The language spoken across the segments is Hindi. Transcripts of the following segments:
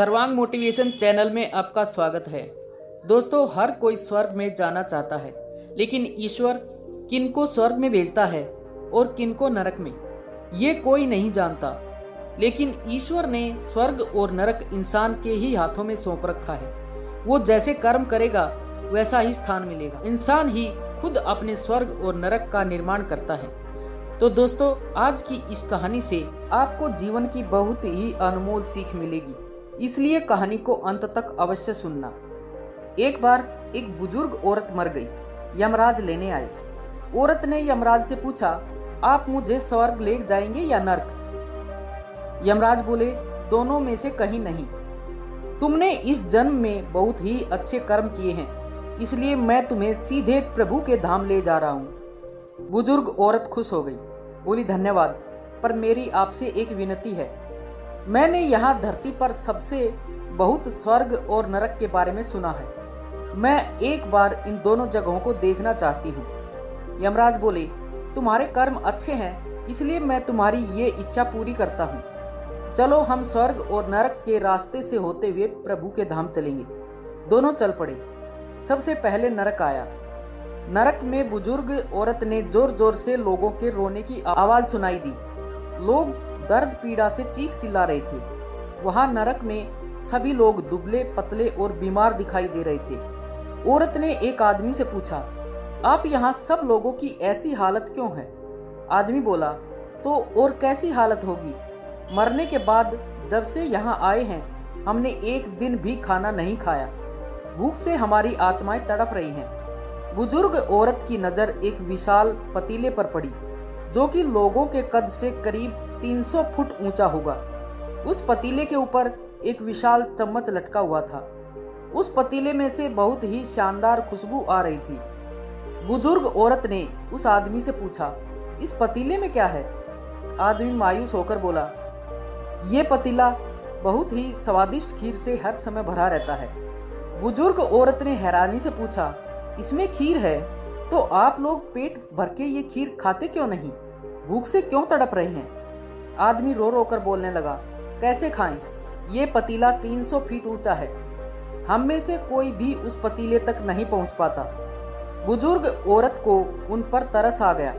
सर्वांग मोटिवेशन चैनल में आपका स्वागत है। दोस्तों, हर कोई स्वर्ग में जाना चाहता है, लेकिन ईश्वर किनको स्वर्ग में भेजता है और किनको नरक में, ये कोई नहीं जानता। लेकिन ईश्वर ने स्वर्ग और नरक इंसान के ही हाथों में सौंप रखा है। वो जैसे कर्म करेगा वैसा ही स्थान मिलेगा। इंसान ही खुद अपने स्वर्ग और नरक का निर्माण करता है। तो दोस्तों, आज की इस कहानी से आपको जीवन की बहुत ही अनमोल सीख मिलेगी, इसलिए कहानी को अंत तक अवश्य सुनना। एक बार एक बुजुर्ग औरत मर गई। यमराज लेने आए। औरत ने यमराज से पूछा, आप मुझे स्वर्ग ले जाएंगे या नरक? यमराज बोले, दोनों में से कहीं नहीं। तुमने इस जन्म में बहुत ही अच्छे कर्म किए हैं, इसलिए मैं तुम्हें सीधे प्रभु के धाम ले जा रहा हूँ। बुजुर्ग औरत खुश हो गई, बोली, धन्यवाद, पर मेरी आपसे एक विनती है। मैंने यहाँ धरती पर सबसे बहुत स्वर्ग और नरक के बारे में सुना है। मैं एक बार इन दोनों जगहों को देखना चाहती हूँ। यमराज बोले, तुम्हारे कर्म अच्छे हैं, इसलिए मैं तुम्हारी ये इच्छा पूरी करता हूँ। चलो, हम स्वर्ग और नरक के रास्ते से होते हुए प्रभु के धाम चलेंगे। दोनों चल पड़े। सबसे पहले नरक आया। नरक में बुजुर्ग औरत ने जोर जोर से लोगों के रोने की आवाज सुनाई दी। लोग दर्द पीड़ा से चीख चिल्ला रहे थे। वहां नरक में सभी लोग दुबले पतले और बीमार दिखाई दे रहे थे। औरत ने एक आदमी से पूछा, आप यहाँ सब लोगों की ऐसी हालत क्यों है? आदमी बोला, तो और कैसी हालत होगी? मरने के बाद जब से यहाँ आए हैं, हमने एक दिन भी खाना नहीं खाया। भूख से हमारी आत्माएं तड़प रही हैं। बुजुर्ग औरत की नजर एक विशाल पतीले पर पड़ी, जो कि लोगों के कद से करीब 300 फुट ऊंचा होगा। उस पतीले के ऊपर एक विशाल चम्मच लटका हुआ था। उस पतीले में से बहुत ही शानदार खुशबू आ रही थी। बुजुर्ग औरत ने उस आदमी से पूछा, इस पतीले में क्या है? आदमी मायूस होकर बोला, ये पतीला बहुत ही स्वादिष्ट खीर से हर समय भरा रहता है। बुजुर्ग औरत ने हैरानी से पूछा, इसमें खीर है, तो आप लोग पेट भर के ये खीर खाते क्यों नहीं? भूख से क्यों तड़प रहे हैं? आदमी रो रो कर बोलने लगा, कैसे खाएं? ये पतीला 300 फीट ऊंचा है। हम में से कोई भी उस पतीले तक नहीं पहुंच पाता। बुजुर्ग औरत को उन पर तरस आ गया।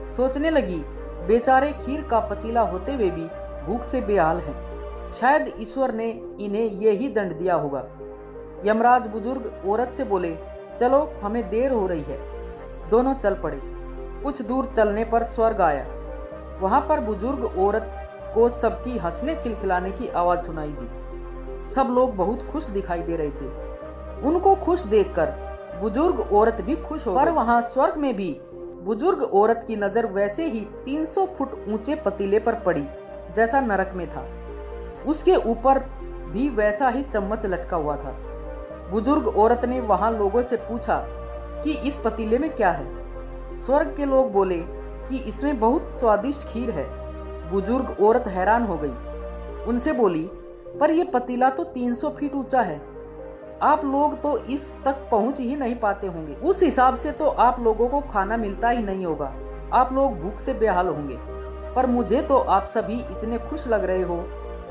सोचने लगी, बेचारे खीर का पतीला होते हुए भी भूख से बेहाल हैं। शायद ईश्वर ने इन्हें ये ही दंड दिया होगा। यमराज बुजुर्ग औरत से बोले, चलो, हमें देर हो रही है। दोनों चल पड़े। कुछ दूर चलने पर स्वर्ग आया। वहां पर बुजुर्ग औरत को सबकी हंसने खिलखिलाने की आवाज सुनाई दी। सब लोग बहुत खुश दिखाई दे रहे थे। उनको खुश देखकर बुजुर्ग औरत भी खुश हो गई। पर वहां स्वर्ग में भी बुजुर्ग औरत की नजर वैसे ही 300 फुट ऊंचे पतीले पर पड़ी जैसा नरक में था। उसके ऊपर भी वैसा ही चम्मच लटका हुआ था। बुजुर्ग औरत ने वहां लोगों से पूछा कि इस पतीले में क्या है? स्वर्ग के लोग बोले कि इसमें बहुत स्वादिष्ट खीर है। बुजुर्ग औरत हैरान हो गई। उनसे बोली, पर यह पतीला तो 300 फीट ऊंचा है। आप लोग तो इस तक पहुंच ही नहीं पाते होंगे। उस हिसाब से तो आप लोगों को खाना मिलता ही नहीं होगा। आप लोग भूख से बेहाल होंगे। पर मुझे तो आप सभी इतने खुश लग रहे हो,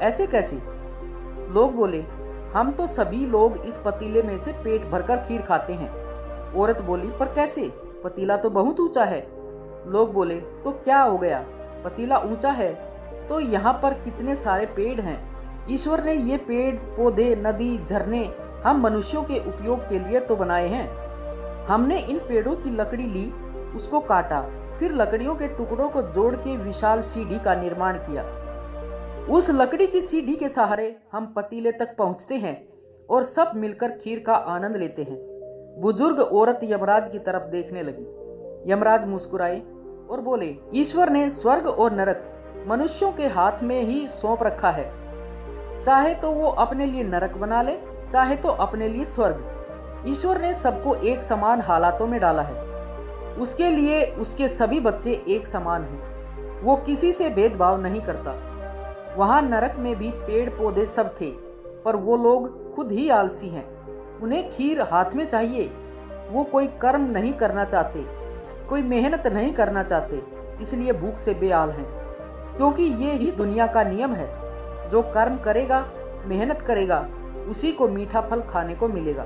ऐसे कैसे? लोग बोले, हम तो सभी लोग इस पतीले में से पेट भरकर खीर खाते हैं। औरत बोली, पर कैसे? पतीला तो बहुत ऊंचा है। लोग बोले, तो क्या हो गया? पतीला ऊंचा है तो यहाँ पर कितने सारे पेड़ हैं। ईश्वर ने ये पेड़ पौधे, नदी, झरने हम मनुष्यों के उपयोग के लिए तो बनाए हैं। हमने इन पेड़ों की लकड़ी ली, उसको काटा, फिर लकड़ियों के टुकड़ों को जोड़ के विशाल सीढ़ी का निर्माण किया। उस लकड़ी की सीढ़ी के सहारे हम पतीले तक पहुंचते हैं और सब मिलकर खीर का आनंद लेते हैं। बुजुर्ग औरत यमराज की तरफ देखने लगी। यमराज मुस्कुराए और बोले, ईश्वर ने स्वर्ग और नरक मनुष्यों के हाथ में ही सौंप रखा है। चाहे तो वो अपने लिए नरक बना ले, चाहे तो अपने लिए स्वर्ग। ईश्वर ने सबको एक समान हालातों में डाला है। उसके लिए उसके सभी बच्चे एक समान हैं। वो किसी से भेदभाव नहीं करता। वहां नरक में भी पेड़ पौधे सब थे, पर वो लोग खुद ही आलसी हैं। उन्हें खीर हाथ में चाहिए। वो कोई कर्म नहीं करना चाहते, कोई मेहनत नहीं करना चाहते, इसलिए भूख से बेहाल हैं। क्योंकि ये इस दुनिया का नियम है, जो कर्म करेगा मेहनत करेगा उसी को मीठा फल खाने को मिलेगा।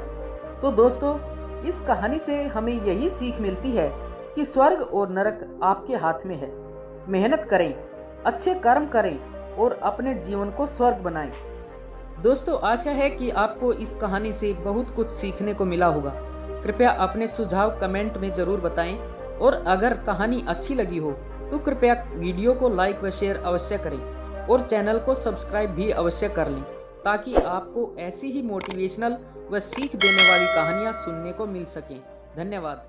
तो दोस्तों, इस कहानी से हमें यही सीख मिलती है कि स्वर्ग और नरक आपके हाथ में है। मेहनत करें, अच्छे कर्म करें और अपने जीवन को स्वर्ग बनाएं। दोस्तों, आशा है कि आपको इस कहानी से बहुत कुछ सीखने को मिला होगा। कृपया अपने सुझाव कमेंट में जरूर बताएं और अगर कहानी अच्छी लगी हो तो कृपया वीडियो को लाइक व शेयर अवश्य करें और चैनल को सब्सक्राइब भी अवश्य कर लें, ताकि आपको ऐसी ही मोटिवेशनल व सीख देने वाली कहानियाँ सुनने को मिल सकें। धन्यवाद।